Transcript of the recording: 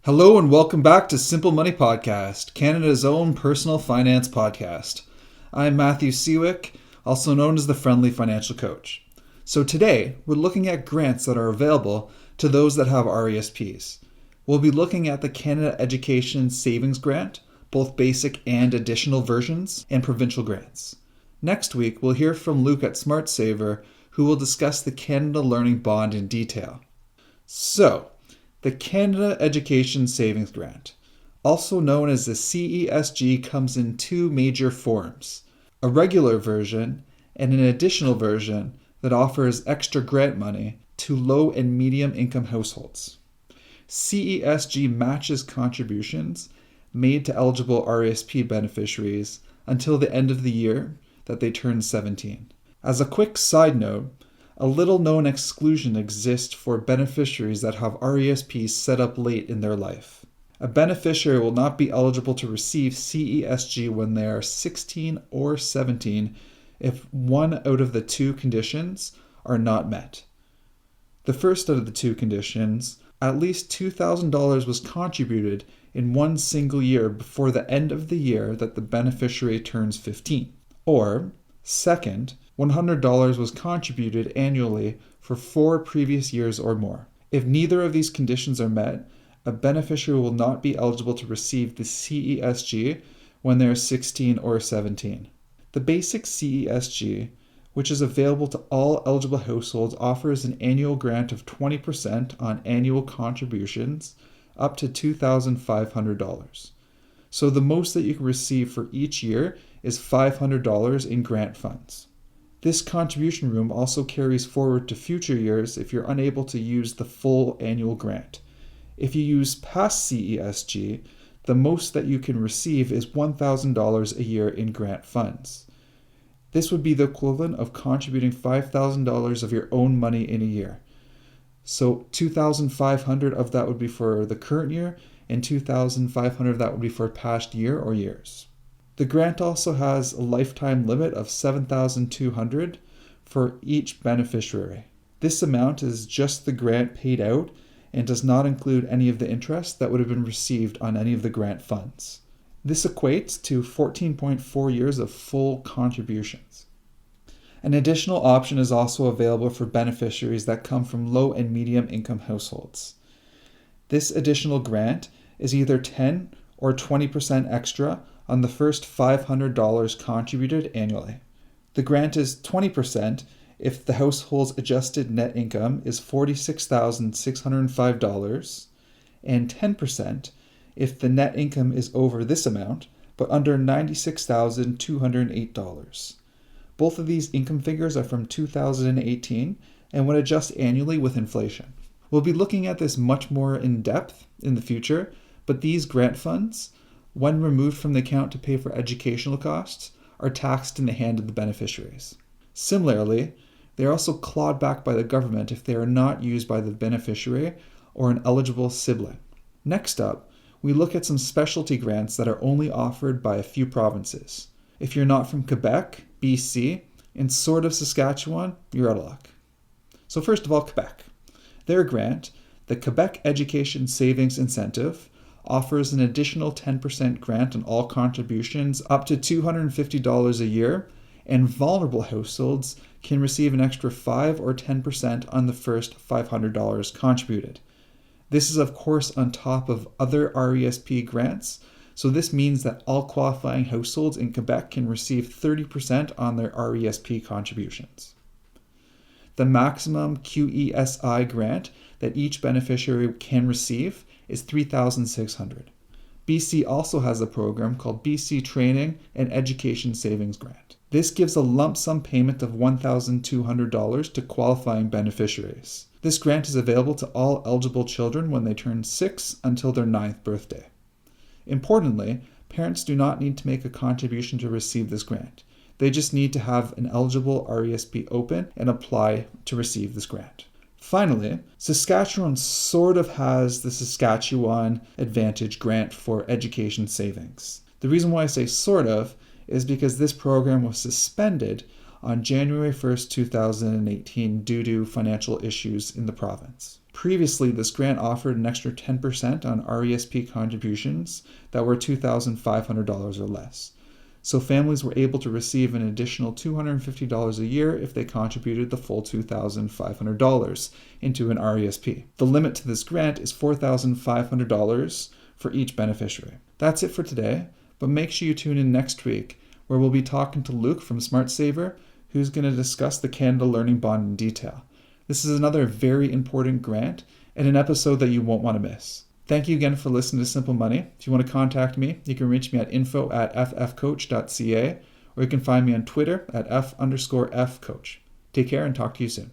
Hello and welcome back to Simple Money Podcast, Canada's own personal finance podcast. I'm Matthew Seawick, also known as the Friendly Financial Coach. So today, we're looking at grants that are available to those that have RESPs. We'll be looking at the Canada Education Savings Grant, both basic and additional versions, and provincial grants. Next week, we'll hear from Luke at Smart Saver, who will discuss the Canada Learning Bond in detail. So, the Canada Education Savings Grant, also known as the CESG, comes in two major forms: a regular version and an additional version that offers extra grant money to low and medium income households. CESG matches contributions made to eligible RESP beneficiaries until the end of the year that they turn 17. As a quick side note, a little-known exclusion exists for beneficiaries that have RESPs set up late in their life. A beneficiary will not be eligible to receive CESG when they are 16 or 17 if one out of the two conditions are not met. The first out of the two conditions, at least $2,000 was contributed in one single year before the end of the year that the beneficiary turns 15. Or, second, $100 was contributed annually for 4 previous years or more. If neither of these conditions are met, a beneficiary will not be eligible to receive the CESG when they are 16 or 17. The basic CESG, which is available to all eligible households, offers an annual grant of 20% on annual contributions up to $2,500. So the most that you can receive for each year is $500 in grant funds. This contribution room also carries forward to future years if you're unable to use the full annual grant. If you use past CESG, the most that you can receive is $1,000 a year in grant funds. This would be the equivalent of contributing $5,000 of your own money in a year. So $2,500 of that would be for the current year, and $2,500 of that would be for past year or years. The grant also has a lifetime limit of $7,200 for each beneficiary. This amount is just the grant paid out and does not include any of the interest that would have been received on any of the grant funds. This equates to 14.4 years of full contributions. An additional option is also available for beneficiaries that come from low and medium income households. This additional grant is either 10 or 20% extra on the first $500 contributed annually. The grant is 20% if the household's adjusted net income is $46,605 and 10% if the net income is over this amount but under $96,208. Both of these income figures are from 2018 and would adjust annually with inflation. We'll be looking at this much more in depth in the future, but these grant funds, when removed from the account to pay for educational costs, are taxed in the hand of the beneficiaries. Similarly, they are also clawed back by the government if they are not used by the beneficiary or an eligible sibling. Next up, we look at some specialty grants that are only offered by a few provinces. If you're not from Quebec, BC, and sort of Saskatchewan, you're out of luck. So first of all, Quebec. Their grant, the Quebec Education Savings Incentive, offers an additional 10% grant on all contributions up to $250 a year, and vulnerable households can receive an extra 5 or 10% on the first $500 contributed. This is of course on top of other RESP grants, so this means that all qualifying households in Quebec can receive 30% on their RESP contributions. The maximum QESI grant that each beneficiary can receive is $3,600. BC also has a program called BC Training and Education Savings Grant. This gives a lump sum payment of $1,200 to qualifying beneficiaries. This grant is available to all eligible children when they turn 6 until their 9th birthday. Importantly, parents do not need to make a contribution to receive this grant. They just need to have an eligible RESP open and apply to receive this grant. Finally, Saskatchewan sort of has the Saskatchewan Advantage Grant for education savings. The reason why I say sort of is because this program was suspended on January 1st, 2018 due to financial issues in the province. Previously, this grant offered an extra 10% on RESP contributions that were $2,500 or less. So families were able to receive an additional $250 a year if they contributed the full $2,500 into an RESP. The limit to this grant is $4,500 for each beneficiary. That's it for today, but make sure you tune in next week where we'll be talking to Luke from Smart Saver, who's going to discuss the Canada Learning Bond in detail. This is another very important grant and an episode that you won't want to miss. Thank you again for listening to Simple Money. If you want to contact me, you can reach me at info@ffcoach.ca, or you can find me on Twitter at @f_fcoach. Take care and talk to you soon.